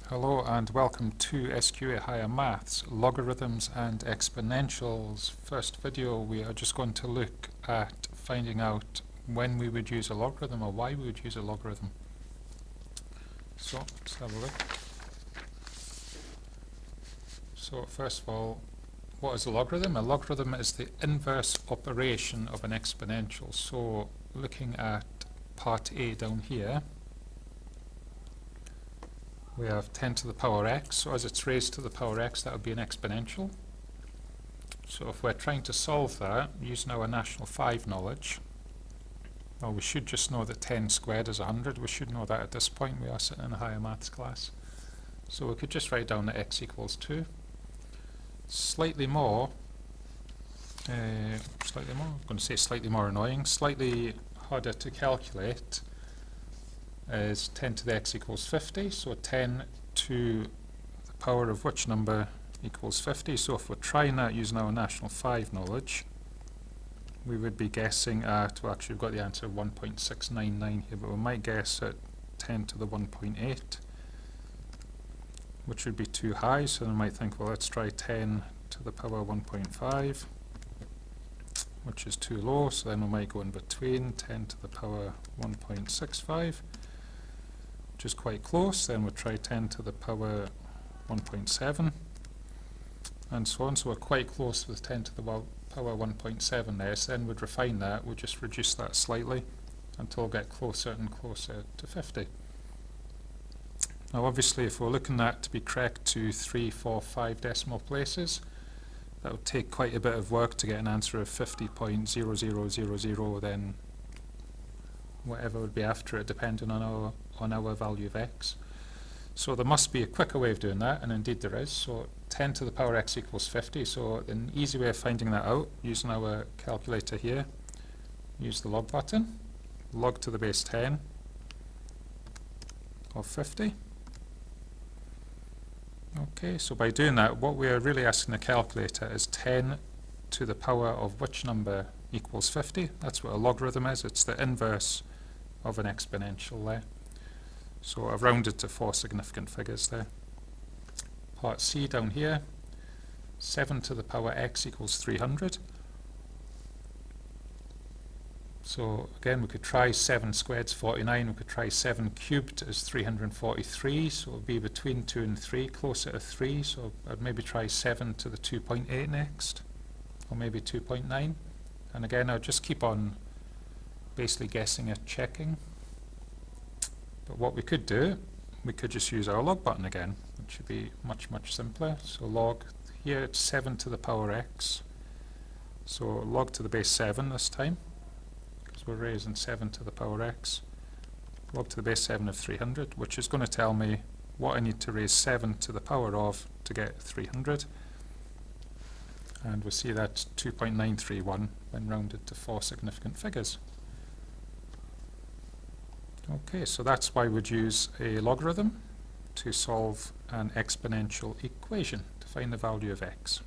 Hello and welcome to SQA Higher Maths, Logarithms and Exponentials. First video, we are just going to look at finding out when we would use a logarithm or why we would use a logarithm. So let's have a look. So first of all, what is a logarithm? A logarithm is the inverse operation of an exponential. So looking at part A down here, we have 10 to the power x, so as it's raised to the power x, that would be an exponential. So if we're trying to solve that using our National 5 knowledge, well, we should just know that 10 squared is 100. We should know that at this point. We are sitting in a higher maths class. So we could just write down that x equals 2. Slightly more, I'm going to say slightly more annoying, slightly harder to calculate is 10 to the x equals 50, so 10 to the power of which number equals 50. So if we're trying that using our National 5 knowledge, we would be guessing at, well actually we've got the answer of 1.699 here, but we might guess at 10 to the 1.8, which would be too high, so we might think, well, let's try 10 to the power 1.5, which is too low, so then we might go in between 10 to the power 1.65, which is quite close. Then we'll try 10 to the power 1.7 and so on. So we're quite close with 10 to the power 1.7 there. So then we'd refine that, we'll just reduce that slightly until we get closer and closer to 50. Now obviously if we're looking at to be correct to 3, 4, 5 decimal places, that would take quite a bit of work to get an answer of 50.0000, then whatever would be after it, depending on our value of x. So there must be a quicker way of doing that, and indeed there is. So 10 to the power x equals 50. So an easy way of finding that out, using our calculator here, use the log button, log to the base 10 of 50. Okay, so by doing that, what we are really asking the calculator is 10 to the power of which number equals 50. That's what a logarithm is. It's the inverse of an exponential there. So I've rounded to 4 significant figures there. Part C down here, 7 to the power x equals 300. So again, we could try 7 squared is 49, we could try 7 cubed is 343, so it would be between 2 and 3, closer to 3, so I'd maybe try 7 to the 2.8 next, or maybe 2.9. And again, I'll just keep on basically guessing at checking. But what we could do, we could just use our log button again, which would be much, much simpler. So log, here it's 7 to the power x. So log to the base 7 this time, because we're raising 7 to the power x. Log to the base 7 of 300, which is going to tell me what I need to raise 7 to the power of to get 300. And we see that's 2.931 when rounded to 4 significant figures. Okay, so that's why we'd use a logarithm to solve an exponential equation to find the value of x.